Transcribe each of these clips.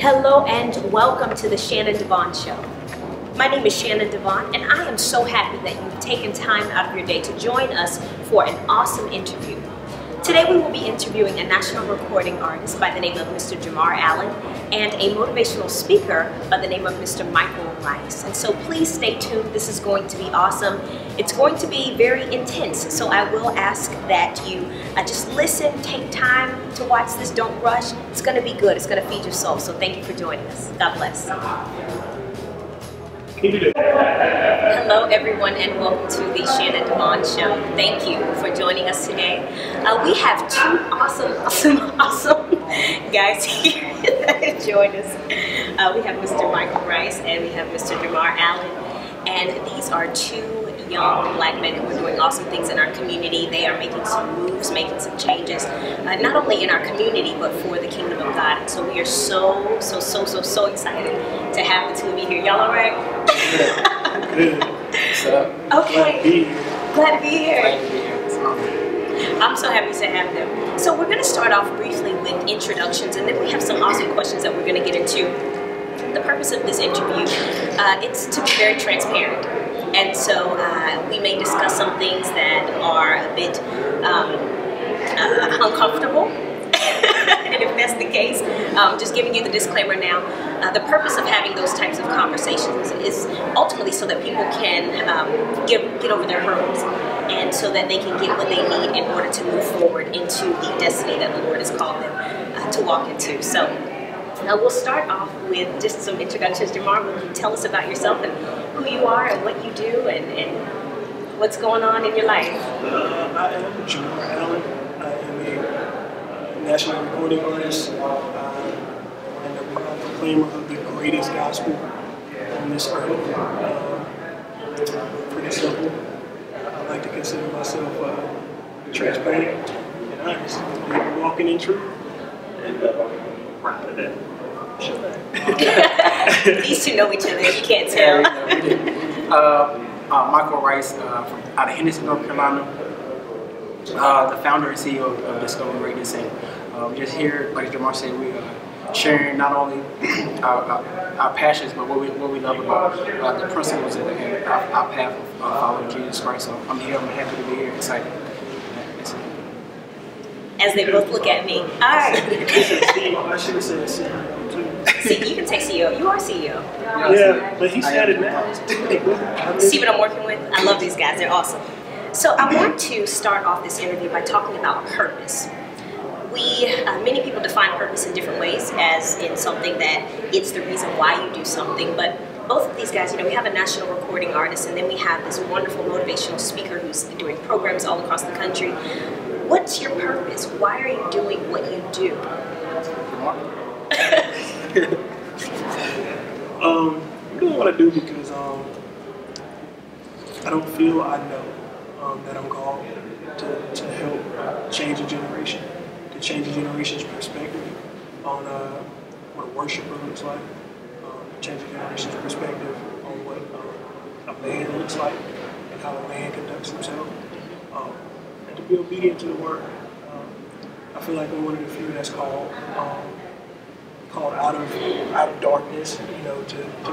Hello and welcome to the Shannon DeVaughn Show. My name is Shannon DeVaughn and I am so happy that you've taken time out of your day to join us for an awesome interview. Today we will be interviewing a national recording artist by the name of Mr. Jamar and a motivational speaker by the name of Mr. Michael Rice. And so please stay tuned. This is going to be awesome. It's going to be very intense. So I will ask that you just listen, take time to watch this. Don't rush. It's going to be good. It's going to feed your soul. So thank you for joining us. God bless. Hello everyone and welcome to the Shannon DeVaughn Show. Thank you for joining us today. We have two awesome guys here that have joined us. We have Mr. Michael Rice and we have Mr. Jamar Allen. And these are two young black men who are doing awesome things in our community. They are making some moves, making some changes, not only in our community, but for the kingdom of God. And so we are so excited to have the two of you here. Y'all all right? Good. What's up? Okay. Glad to be here. Glad to be here. I'm so happy to have them. So we're going to start off briefly with introductions, and then we have some awesome questions that we're going to get into. The purpose of this interview, it's to be very transparent. And so we may discuss some things that are a bit uncomfortable. And if that's the case, just giving you the disclaimer now, the purpose of having those types of conversations is ultimately so that people can get over their hurdles and so that they can get what they need in order to move forward into the destiny that the Lord has called them to walk into. So we'll start off with just some introductions. Jamar, will you tell us about yourself and who you are and what you do and what's going on in your life? I am Jamar Allen. I am a national recording artist and a proclaimer of the greatest gospel on this earth. Pretty simple. I like to consider myself transparent and honest, walking in truth, and proud of that. These two know each other, you can't tell. Michael Rice from out of Henderson, North Carolina, the founder and CEO of Discover Greatness, and just here, like Jamar said, we are sharing not only our passions, but what we love about the principles and our path of following Jesus Christ. So I'm here, I'm happy to be here, excited. As they both look at me. All right. I should have said CEO too. See, you can say CEO. You are CEO. Yeah, but he said it now. See what I'm working with? I love these guys. They're awesome. So I want to start off this interview by talking about purpose. Many people define purpose in different ways, as in something that it's the reason why you do something. But both of these guys, we have a national recording artist, and then we have this wonderful motivational speaker who's doing programs all across the country. What's your purpose? Why are you doing what you do? I'm doing what I do because I don't feel I know that I'm called to help change a generation, to change a generation's perspective on what worshiper looks like, change a generation's perspective on what a man looks like and how a man conducts himself. And to be obedient to the word. I feel like I'm one of the few that's called out of darkness, to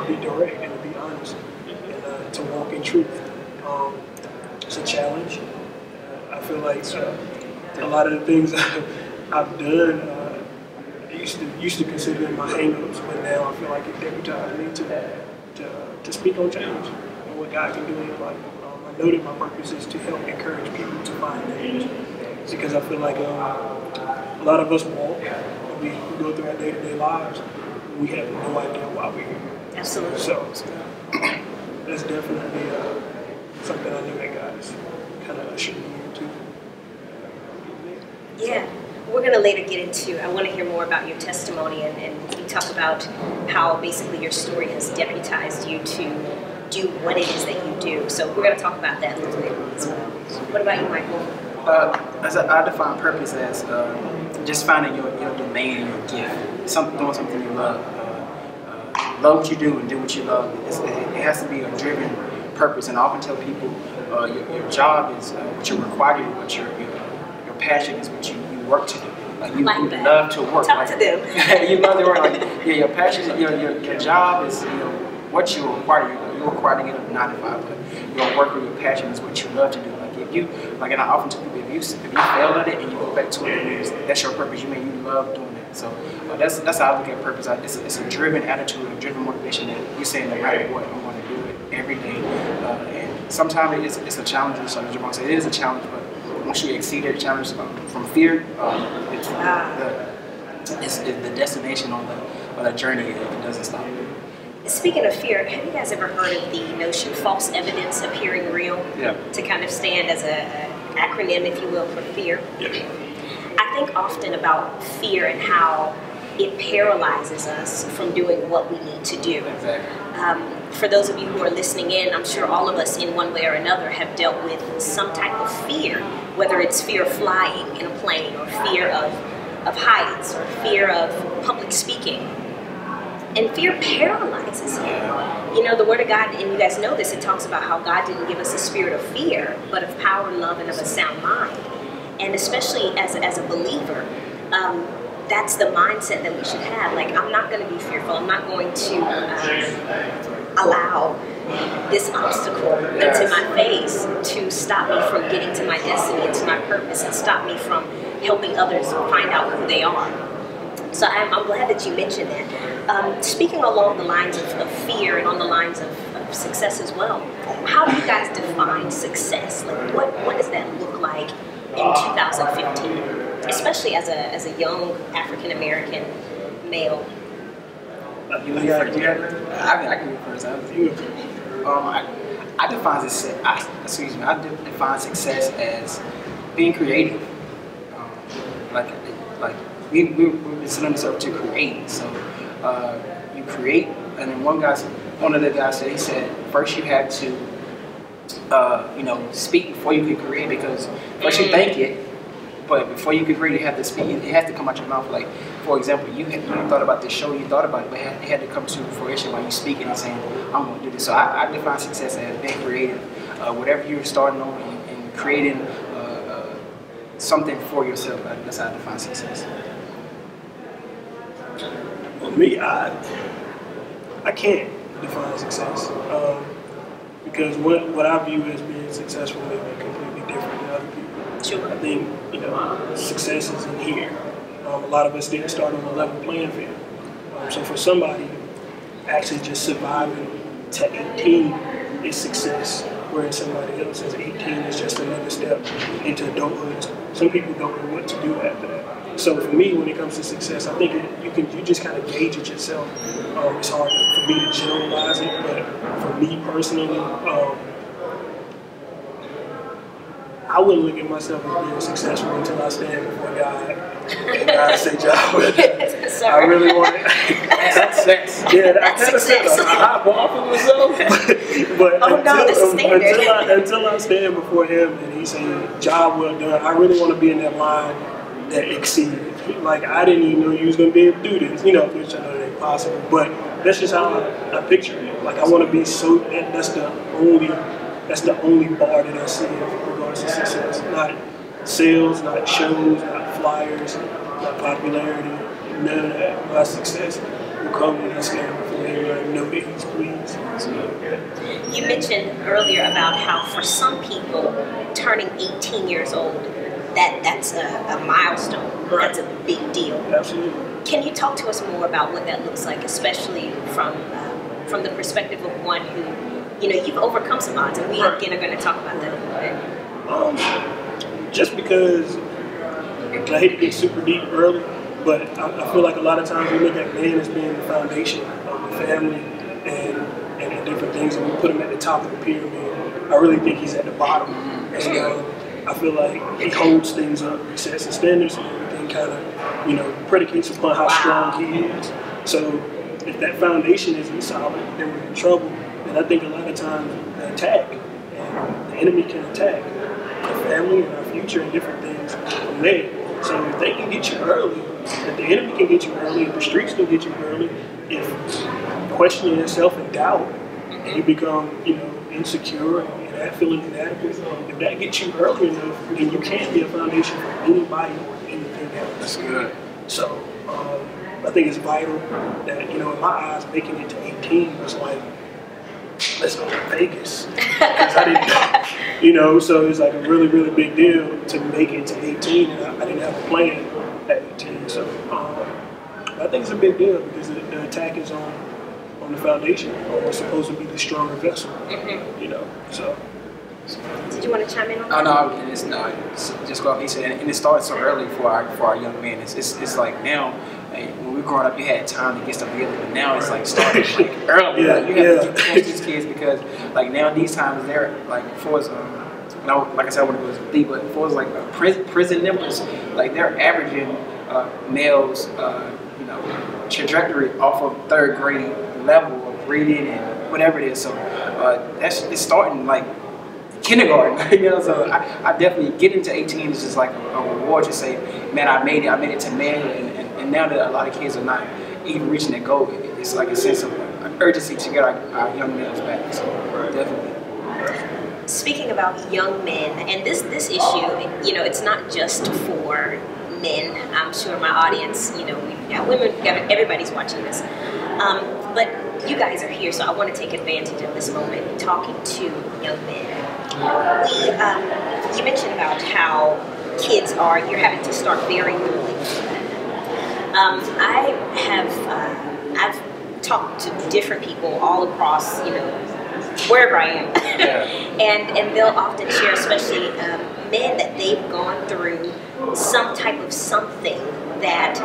be direct and to be honest and to walk in truth. It's a challenge. I feel like a lot of the things I've done, I used to consider them my hang-ups, but now I feel like it deputized me to speak on change and what God can do in your life. I know that my purpose is to help encourage people to find things, because I feel like a lot of us walk, and we go through our day-to-day lives, we have no idea why we're here. Absolutely. So that's definitely something I know that God is kind of ushered me into. Yeah. We're going to later get into, I want to hear more about your testimony and you talk about how basically your story has deputized you to do what it is that you do. So we're going to talk about that a little bit as well. What about you, Michael? As I define purpose as just finding your domain, your gift, doing something you love. Love what you do and do what you love. It has to be a driven purpose, and I often tell people your job is what you're required to do, what your passion is what you work to do. Like you that. love to work. Talk to them. You love to work. Like your passion, your job is what you require. You're required to get up 9 to 5, but your work or your passion is what you love to do. Like if you, like, and I often tell people, if you fail at it and you go back to it, that's your purpose. You love doing it. So that's how I look at purpose. It's a driven attitude, a driven motivation that you're saying no matter what, I'm going to do it every day. And sometimes it's a challenge. So Jamar said it is a challenge, but once you exceed that challenge from fear, it's the destination on the journey. It doesn't stop. Speaking of fear, have you guys ever heard of the notion false evidence appearing real? Yeah. To kind of stand as an acronym, if you will, for fear. Yeah. I think often about fear and how it paralyzes us from doing what we need to do. Exactly. For those of you who are listening in, I'm sure all of us in one way or another have dealt with some type of fear, whether it's fear of flying in a plane or fear of heights or fear of public speaking. And fear paralyzes you. You know, the Word of God, and you guys know this, it talks about how God didn't give us a spirit of fear, but of power, love, and of a sound mind. And especially as a believer, that's the mindset that we should have. Like, I'm not going to be fearful. I'm not going to allow this obstacle into my face to stop me from getting to my destiny and to my purpose and stop me from helping others find out who they are. So I'm glad that you mentioned that. Speaking along the lines of fear and on the lines of success as well, how do you guys define success? Like, what does that look like in 2015, especially as a young African American male? I can go first. I define success. I define success as being creative. We've been set on this earth to create. So you create, and then one of the guys said, he said, first you have to speak before you can create, because first you think it, but before you can create, you have to speak. It has to come out your mouth. Like, for example, you thought about this show, you thought about it, but it had to come to fruition while you speaking and saying, I'm going to do this. So I define success as being creative. Whatever you're starting on and creating something for yourself. That's how I define success. For me, I can't define success because what I view as being successful may be completely different than other people. Sure. I think success is in here. A lot of us didn't start on a level playing field. So for somebody, actually just surviving to 18 is success, whereas somebody else as 18 is just another step into adulthood. Some people don't know what to do after that. So for me, when it comes to success, I think you just kind of gauge it yourself. It's hard for me to generalize it, but for me personally, I wouldn't look at myself as being successful until I stand before God and I say, "Job, I really want it." Success. Yeah, I kind of set a high bar for myself, but until I stand before Him and He says, "Job well done," I really want to be in that line that exceeded. Like, I didn't even know you was going to be able to do this, which I know that ain't possible, but that's just how I picture it. Like, I want to be so, that's the only bar that I see in regards to success. Not sales, not shows, not flyers, not popularity, none of that. My success will come when I stand before Him and I know that He's pleased. You mentioned earlier about how for some people, turning 18 years old, that's a milestone. Right. That's a big deal. Absolutely. Can you talk to us more about what that looks like, especially from the perspective of one who, you've overcome some odds, and we again are going to talk about that a little bit. Just because, I hate to get super deep early, but I feel like a lot of times we look at man as being the foundation of the family and different things, and we put him at the top of the pyramid. I really think he's at the bottom. And I feel like he holds things up, he sets the standards, and everything kind of, predicates upon how strong he is. So if that foundation isn't solid, then we're in trouble. And I think a lot of times the attack, and the enemy can attack our family and our future and different things from there. So if they can get you early, if the enemy can get you early, if the streets can get you early, if questioning yourself and doubt, and you become, insecure and feeling inadequate, if that gets you early enough, then you can't be a foundation for anybody or anything else. That's good. So I think it's vital that, in my eyes, making it to 18 was like, let's go to Vegas. 'Cause I didn't, so it's like a really, really big deal to make it to 18, and I didn't have a plan at 18. So I think it's a big deal because the attack is on the foundation, or what's supposed to be the stronger vessel. So. Did you want to chime in on Oh that? no, it's just what he said, and it started so early for our young men. It's like now, when we were growing up, you had time to get stuff together, but now it's like starting like early. Yeah, like, you have to catch these kids because like now these times they're like for us. Like I said, I want to go deep, but for us like prison numbers, like they're averaging males, trajectory off of third grade level of reading and whatever it is. So it's starting like kindergarten. So I definitely get into 18 is just like a reward to say, man, I made it to manhood, and now that a lot of kids are not even reaching their goal, it's like a sense of urgency to get our young males back. So definitely. Speaking about young men, and this issue, it's not just for men. I'm sure my audience, we've got women, everybody's watching this. But you guys are here, so I want to take advantage of this moment talking to young men. You mentioned about how you're having to start very early. I've talked to different people all across, wherever I am, and they'll often share, especially men, that they've gone through some type of something that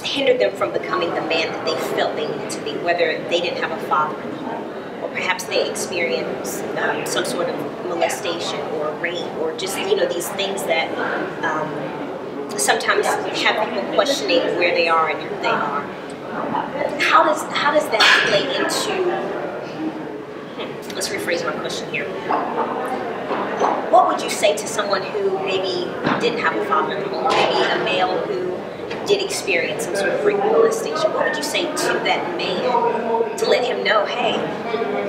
hindered them from becoming the man that they felt they needed to be, whether they didn't have a father in the home, or perhaps they experienced some sort of molestation or rape, or just these things that sometimes have people questioning where they are and who they are. How does that play into? Let's rephrase my question here. What would you say to someone who maybe didn't have a father in the home, maybe a male who did experience some sort of rape or molestation? What would you say to that man to let him know, hey,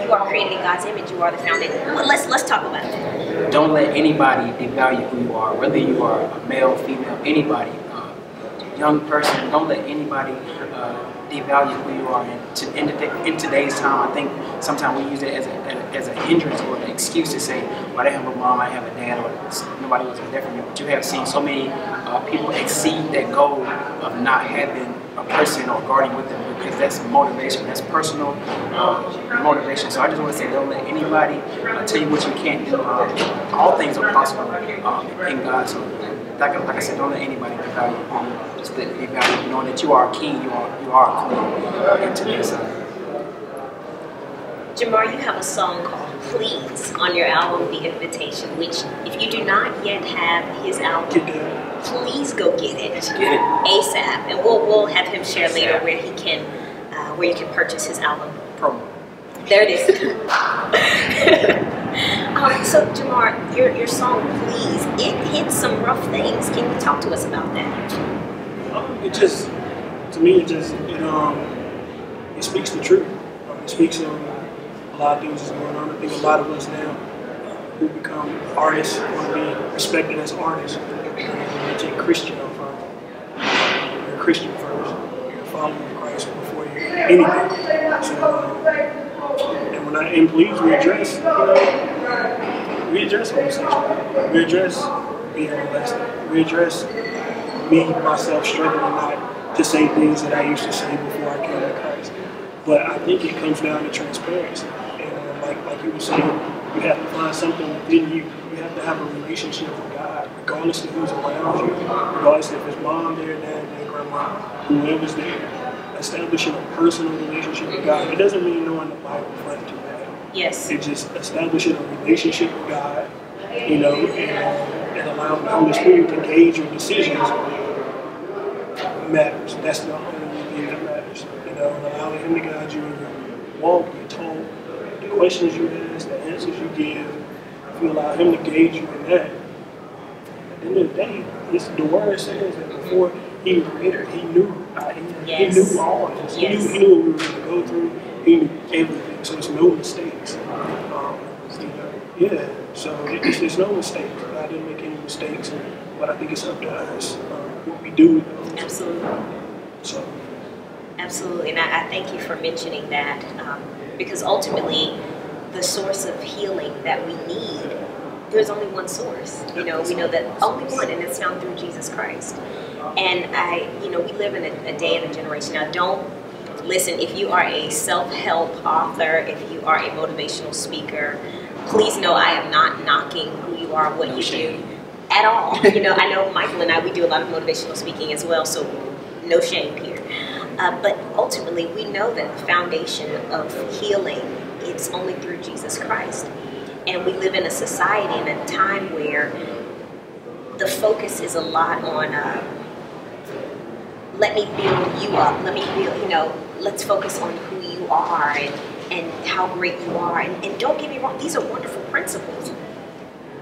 you are created in God's image, you are the foundation? Well, let's talk about that. Don't let anybody devalue who you are, whether you are a male, female, anybody, young person. Don't let anybody devalue who you are. In today's time, I think sometimes we use it as a hindrance or an excuse to say, well, I didn't have a mom, I didn't have a dad, or nobody was there for me. But you have seen so many people exceed that goal of not having a person or guardian with them, because that's motivation, that's personal motivation. So I just want to say, don't let anybody tell you what you can't do. All things are possible in God. So like I said, don't let anybody devalue you. Just let devalue you, knowing that you are a king, you are a queen in today's time. Jamar, you have a song called Please on your album, The Invitation, which if you do not yet have his album, please go get it ASAP. And we'll have him share later where you can purchase his album. Promo. There it is. So Jamar, your song Please, it hits some rough things. Can you talk to us about that? To me, it speaks the truth. It speaks of a lot of things that's going on. I think a lot of us now who become artists want to be respected as artists. You take Christian off of it. You're a Christian first. You're a follower of Christ before you're anything. So, and when in Please, we address homosexuality. We address being molested. We address me, myself, struggling not to say things that I used to say before I came to Christ. But I think it comes down to transparency. And like you were saying, you have to find something within you. You have to have a relationship with God, regardless of who's around you, regardless if it's mom there, dad there, grandma, whoever's there. Establishing a personal relationship with God. It doesn't mean knowing the Bible front to back. Yes. It's just establishing a relationship with God, and allowing the Holy Spirit to gauge your decisions matters. That's the only thing that matters. Allowing Him to guide you in your walk, your talk, the questions you ask, the answers you give. If you allow Him to gauge you in that, at the end of the day, the Word says that before He was created, He knew. He knew all of this. Yes. He knew what we were going to go through. He knew everything. So there's no mistakes. So there's no mistakes. God didn't make any mistakes. but I think it's up to us what we do with those. Absolutely. So. Absolutely, and I thank you for mentioning that because ultimately the source of healing that we need, there's only one source. You know, we know that only one, and it's found through Jesus Christ. And we live in a day and a generation. Now, don't listen, if you are a self-help author, if you are a motivational speaker, please know I am not knocking who you are, what you do at all. You know, I know Michael and I, we do a lot of motivational speaking as well, so no shame here. But ultimately, we know that the foundation of healing is only through Jesus Christ. And we live in a society and a time where the focus is a lot on let me build you up, let me build, let's focus on who you are and how great you are. And don't get me wrong, these are wonderful principles.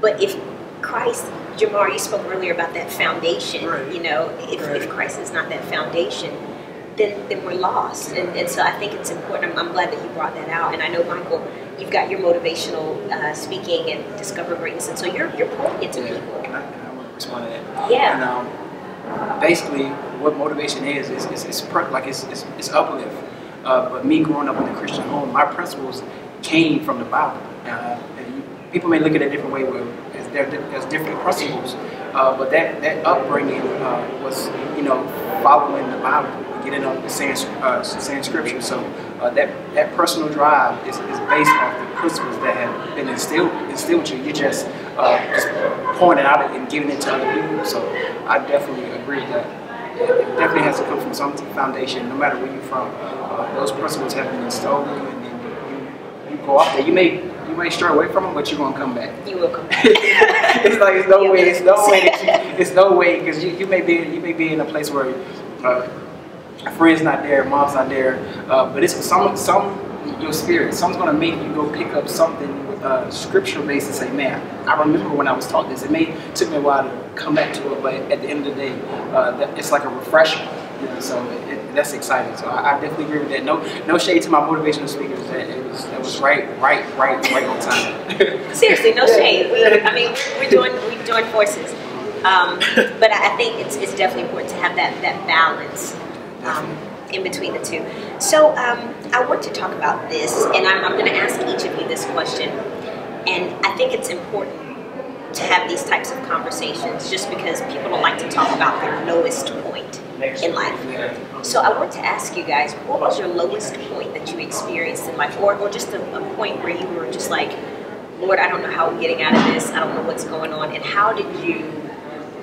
But if Christ, Jamar, you spoke earlier about that foundation, right. If Christ is not that foundation, then we're lost. And so I think it's important. I'm glad that you brought that out. And I know, Michael, you've got your motivational speaking and Discover Greatness. And so you're pouring into people. I want to respond to that. Yeah. And basically, what motivation is it's uplift. But me growing up in a Christian home, my principles came from the Bible. People may look at it a different way, where there's different principles. But that upbringing was, following the Bible, getting up and saying scripture. So that personal drive is based off the principles that have been instilled with you. You just pouring it out and giving it to other people. So I definitely agree with that. It definitely has to come from some foundation, no matter where you're from. Those principles have been installed in you, and then you go off there. You may stray away from them, but you're gonna come back. You will come back. It's no way, because you may be in a place where a friend's not there, mom's not there, but it's your spirit. Someone's gonna make you go pick up something scriptural based and say, man, I remember when I was taught this. Took me a while to come back to it, but at the end of the day, it's like a refresher. So that's exciting. So I definitely agree with that. No shade to my motivational speakers. That was right on time. Seriously, no shade. We're joined forces. But I think it's definitely important to have that balance in between the two. So I want to talk about this, and I'm going to ask each of you this question. And I think it's important to have these types of conversations, just because people don't like to talk about their lowest point in life. So I want to ask you guys, what was your lowest point that you experienced in life, or just a point where you were just like, Lord, I don't know how I'm getting out of this, I don't know what's going on, and how did you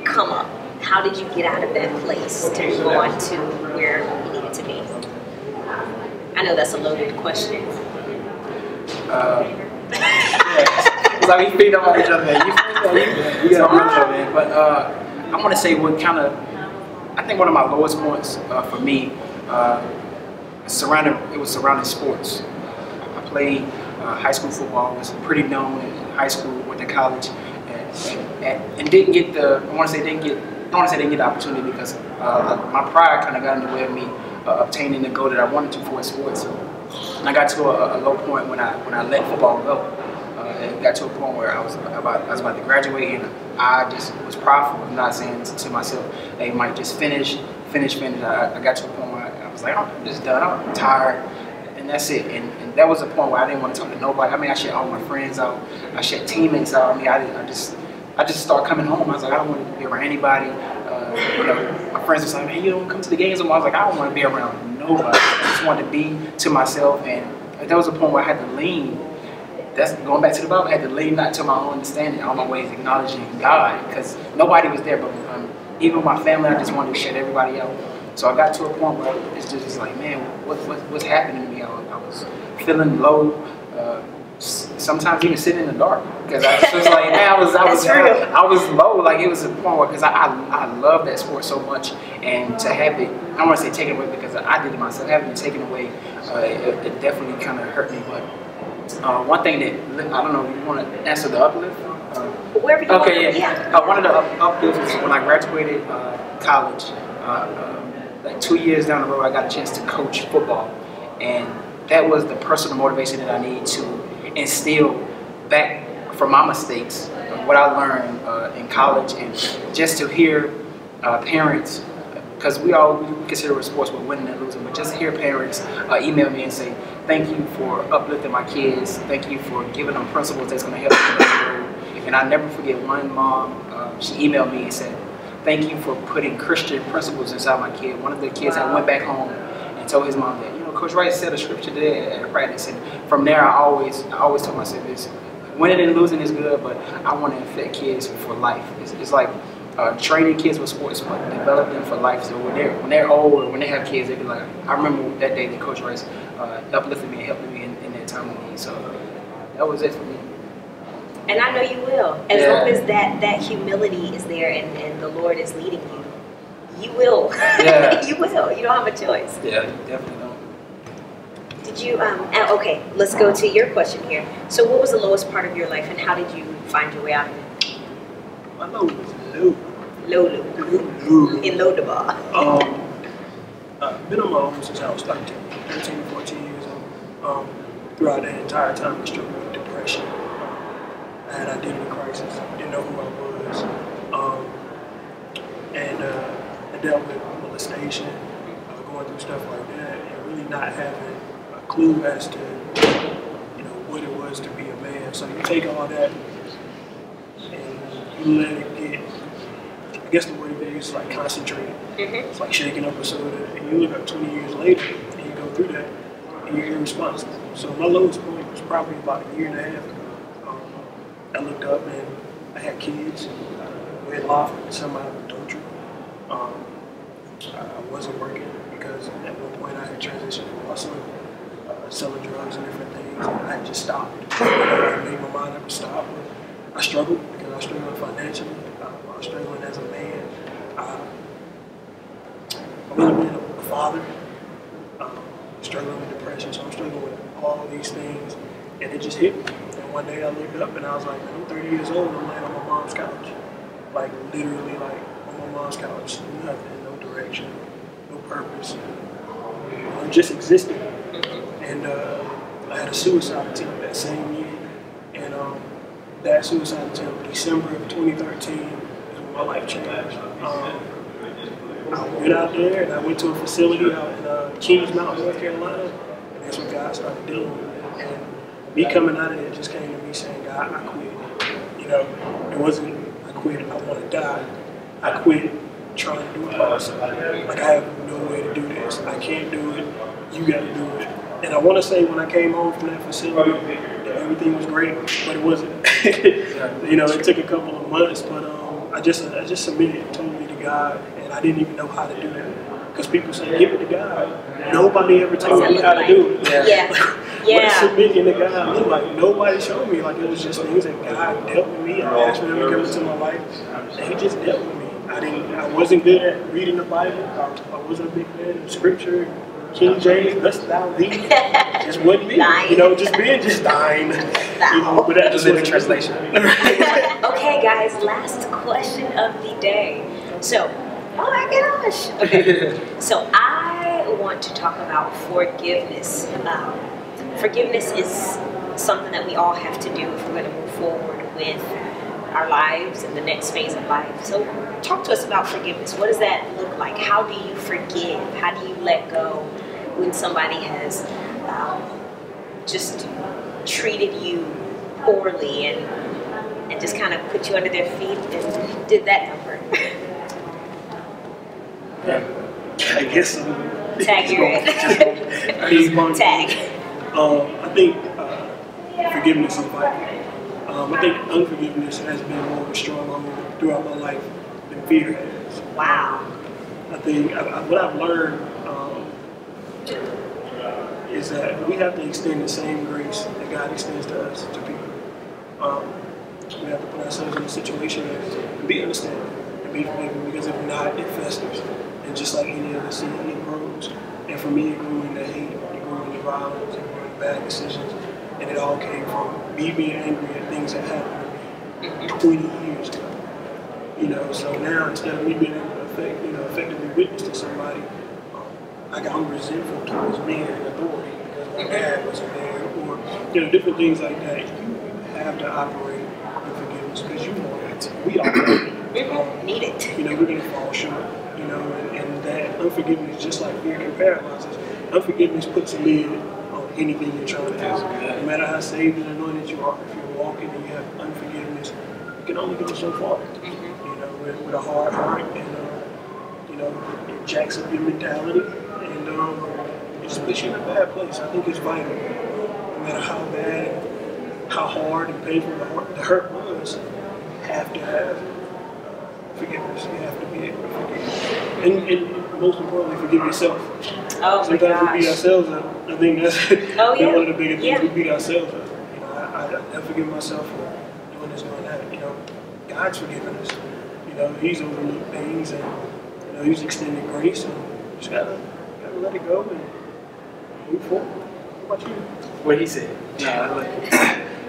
come up? How did you get out of that place to move on to where you needed to be? I know that's a loaded question. It's like we feed on each other. You get on each other, but I want to say I think one of my lowest points for me was surrounding sports. I played high school football. Was pretty known in high school. Went to college, and didn't get the. I want to say didn't get the opportunity because my pride kind of got in the way of me obtaining the goal that I wanted to for sports. And I got to a low point when I let football go. It got to a point where I was about to graduate, and I just was prideful of not saying to myself, "Hey, Mike, just finish." I got to a point where I was like, "I'm just done. I'm tired," and that's it. And that was a point where I didn't want to talk to nobody. I shut all my friends out. I shut teammates out. I just started coming home. I was like, I don't want to be around anybody. My friends were like, "Man, you don't come to the games anymore." I was like, I don't want to be around nobody. I just wanted to be to myself, and there was a point where I had to lean. That's going back to the Bible. I had to lean not to my own understanding, all my ways acknowledging God, because nobody was there. But even my family, I just wanted to shut everybody out. So I got to a point where it's just like, man, what's happening to me? I was feeling low. Sometimes even sitting in the dark, because I was like, man, I was low. Like, it was a point where, because I love that sport so much, and to have it, I don't want to say taken away because I did it myself. Having it taken away, it definitely kind of hurt me. But one thing that I don't know, you want to answer the uplift? Wherever you want. Yeah. One of the uplifts was when I graduated college. Like 2 years down the road, I got a chance to coach football, and that was the personal motivation that I needed to instill back from my mistakes, what I learned in college, and just to hear parents, because we consider it sports, we're winning and losing, but just to hear parents email me and say, thank you for uplifting my kids, thank you for giving them principles that's going to help them. And I never forget one mom, she emailed me and said, thank you for putting Christian principles inside my kid. One of the kids that went back home and told his mom that, Coach Wright said a scripture today at practice, and from there I always told myself this: winning and losing is good, but I want to affect kids for life. It's like training kids with sports, but develop them for life. So when they're old or when they have kids, they be like, I remember that day that Coach Wright uplifted me and helped me in that time of need. So that was it for me. And I know you will, as long as that humility is there and the Lord is leading you. You will. Yeah. You will. You don't have a choice. Yeah, definitely don't. Did you, okay, let's go to your question here. So what was the lowest part of your life and how did you find your way out of it? My low was low. Low. In Lodabar. Been on my own since I was 13 to 14 years old. Throughout that entire time, I struggled with depression. I had identity crisis, didn't know who I was. I dealt with molestation, going through stuff like that, and really not having a clue as to what it was to be a man. So you take all that and you let it get, I guess the word they use is like concentrated. It's like shaking up a soda, and you look up 20 years later and you go through that and you're irresponsible. So my lowest point was probably about a year and a half ago. I looked up and I had kids, wedlock, semi-adultery. I wasn't working because at one point I had transitioned from hustling, selling drugs and different things, and I had just stopped. I made my mind up to stop. I struggled because I was struggling financially. I was struggling as a man. I wasn't being a father. Struggling with depression, so I'm struggling with all these things, and it just hit me. And one day I looked up and I was like, man, I'm 30 years old, I'm laying on my mom's couch. Like literally like on my mom's couch, nothing, no direction, no purpose. I'm just existing. And I had a suicide attempt that same year. And that suicide attempt, December of 2013, is when my life changed. I went out there and I went to a facility out in Kings Mountain, North Carolina, and that's when God started dealing with me. And me coming out of there just came to me saying, God, I quit. It wasn't, I quit, I want to die. I quit trying to do it by myself. Like, I have no way to do this. I can't do it. You got to do it. And I want to say when I came home from that facility that everything was great, but it wasn't. It took a couple of months, but I just submitted totally to God, and I didn't even know how to do that. Because people say, give it to God. Nobody ever told me how to do it. What submitting to God looked like. Nobody showed me. Like, it was just things that God dealt with me. I asked for Him to come into my life, and He just dealt with me. I wasn't good at reading the Bible. I wasn't a big fan of Scripture. King James, thus thou thee. Just wasn't me. Just dying. But that just living translation. Okay, guys, last question of the day. So, oh my gosh. Okay. So I want to talk about forgiveness. Forgiveness is something that we all have to do if we're going to move forward with our lives and the next phase of life. So talk to us about forgiveness. What does that look like? How do you forgive? How do you let go when somebody has just treated you poorly and just kind of put you under their feet and did that number? I guess tag you're in. Tag. I think forgiveness is vital. I think unforgiveness has been more of a stronghold throughout my life than fear has. Wow. I think what I've learned is that we have to extend the same grace that God extends to us, to people. We have to put ourselves in a situation and be understanding and be forgiving, because if not, it festers. And just like any other sin, it grows. And for me, it grew into hate, it grew into violence, it grew into bad decisions. And it all came from me being angry at things that happened to me 20 years ago. So now instead of me being able to effectively witness to somebody, I'm resentful towards men and authority because my dad wasn't there, or different things like that. You have to operate in forgiveness. us because you know it. We all need it. You know, we're going to fall short. You know, and that unforgiveness, just like fear can paralyze us, unforgiveness puts a lid on anything you're trying to do. No matter how saved and anointed you are, if you're walking and you have unforgiveness, you can only go so far. You know, with a hard heart, and you know, it jacks up your mentality, and it just puts you in a bad place. I think it's vital, no matter how bad, how hard and painful the hurt was, you have to have forgiveness. You have to be able to forgive, and most importantly, forgive yourself. Oh, sometimes we beat ourselves up. I think that's one of the biggest things. We beat ourselves up. You know, I forgive myself for doing this, doing that. You know, God's forgiven us. You know, He's overlooked things, and you know, He's extended grace, and you just gotta let it go and move forward. What about you? What he said.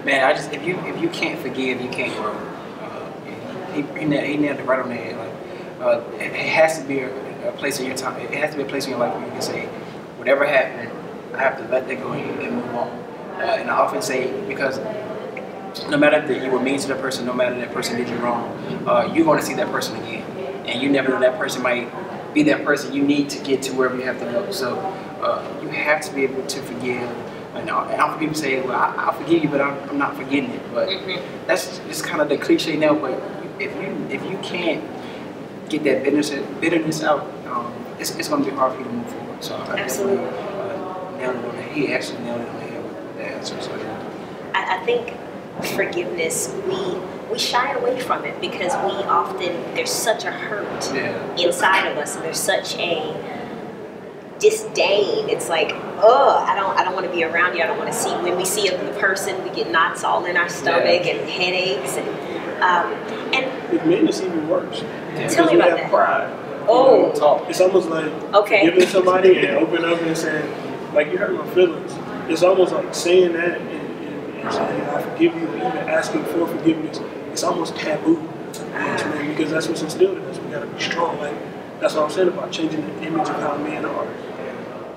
Man, if you can't forgive, you can't grow. He nailed it right on the head. Like, it has to be a place in your time. It has to be a place in your life where you can say, whatever happened, I have to let that go and move on. And I often say, because no matter that you were mean to that person, no matter that person did you wrong, you're going to see that person again, and you never know, that person might be that person you need to get to wherever you have to go. So you have to be able to forgive. And often people say, well, I'll forgive you, but I'm not forgetting it. But that's just kind of the cliche now. But if you can't get that bitterness out, it's going to be hard for you to move forward. So I definitely nailed it on the head. He actually nailed it on the head with the answer. So I think forgiveness, we shy away from it because there's such a hurt inside of us, and there's such a disdain. It's like, I don't want to be around you. I don't want to see. When we see the person, we get knots all in our stomach and headaches, and with men it's even worse. Tell me about that. Pride. Oh, it's almost like giving somebody and opening up and saying, like, you hurt my feelings. It's almost like saying that and saying, I forgive you, or even asking for forgiveness. It's almost taboo, because that's what's instilled in us. We gotta be strong. Like, that's what I'm saying about changing the image of how men are.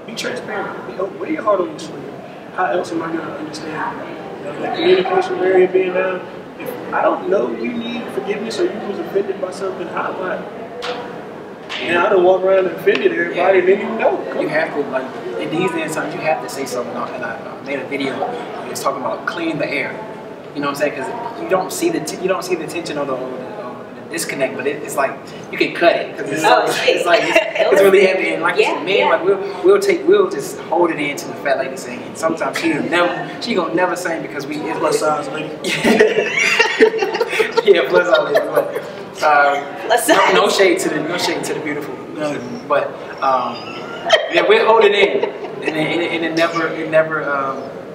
Be transparent. Wear your heart on your sleeve. How else am I going to understand? You know, that communication barrier being down. If I don't know you need forgiveness or you was offended by something, how am I? And I don't walk around and offended everybody, and then you know. You have to, like, in these days, you have to say something. And I made a video. It was talking about clean the air. You know what I'm saying? Because you don't see the tension or the disconnect, but it's like you can cut it because it's really heavy. And like you said, men, like we'll just hold it in to the fat lady sing. And sometimes she gonna never sing because it's plus size lady. Plus size lady. But no shade to the beautiful. But we'll hold it in, and it never.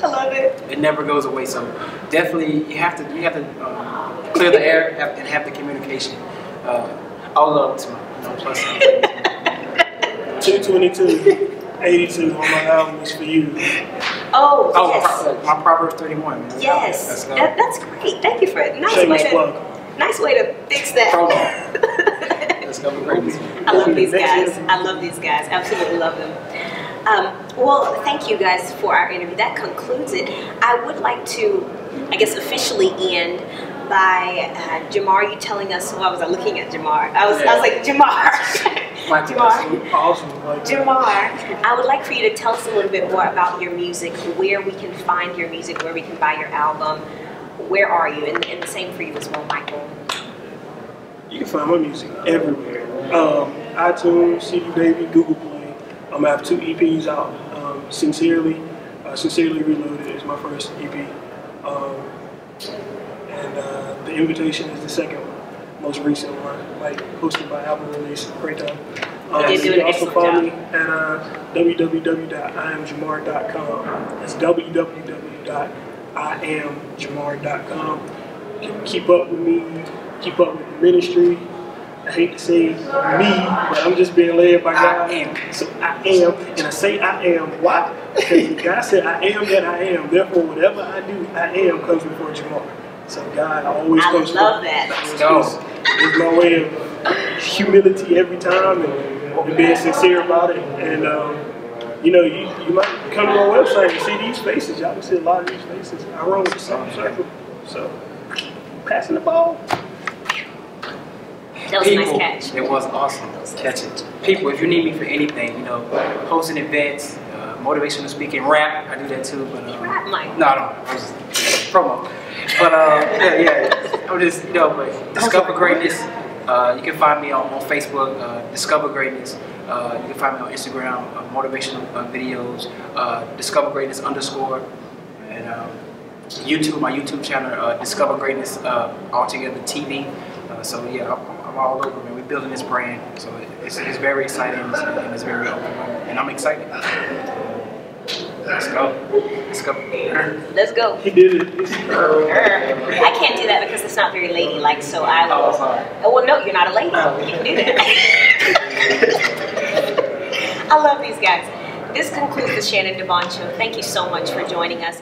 I love it. It never goes away. So definitely, you have to clear the air and have the communication. All love to my plus. 222, on my album is for you. Oh yes. My Proverbs 31. Man. Yes, that's great. Thank you for it. Nice way to fix that. Let's go. Great. I love these guys. Absolutely love them. Well, thank you guys for our interview. That concludes it. I would like to, I guess, officially end by Jamar, you telling us. Why was I looking at Jamar? I was like, Jamar. Awesome. Jamar, I would like for you to tell us a little bit more about your music, where we can find your music, where we can buy your album. Where are you? And the same for you as well, Michael. You can find my music everywhere. iTunes, CD Baby, Google Play. I have 2 EPs out. Sincerely Reloaded is my first EP. And The Invitation is the second one, most recent one, hosted by album release. Great time. You can also find me at www.iamjamar.com. That's www.iamjamar.com. You can keep up with me, keep up with the ministry. I hate to say me, but I'm just being led by God. So I am, and I say I am. Why? Because God said I am that I am. Therefore, whatever I do, I am comes before Jamar. So God always comes before. I love that. It's my way of humility every time and being sincere about it. And you know, you might come to my website and see these faces. Y'all can see a lot of these faces. I run with the same circle. So passing the ball. That was a nice catch. It was awesome. Catch it. People, if you need me for anything, you know, hosting events, motivational speaking, rap, I do that too. But rap, Mike? No, I don't. I was promo. But yeah. I'm just, you know, but Discover Greatness. You can find me on Facebook, Discover Greatness. You can find me on Instagram, motivational videos, Discover Greatness _, and YouTube, my YouTube channel, Discover Greatness Altogether TV. So yeah, I'm all over, man. We're building this brand, so it's very exciting and it's very open, and I'm excited. Let's go. Let's go. Let's go. He did it. I can't do that because it's not very ladylike, so I will. Oh, sorry. Oh, well, no, you're not a lady. You can do that. I love these guys. This concludes the Shannon DeVaughn Show. Thank you so much for joining us.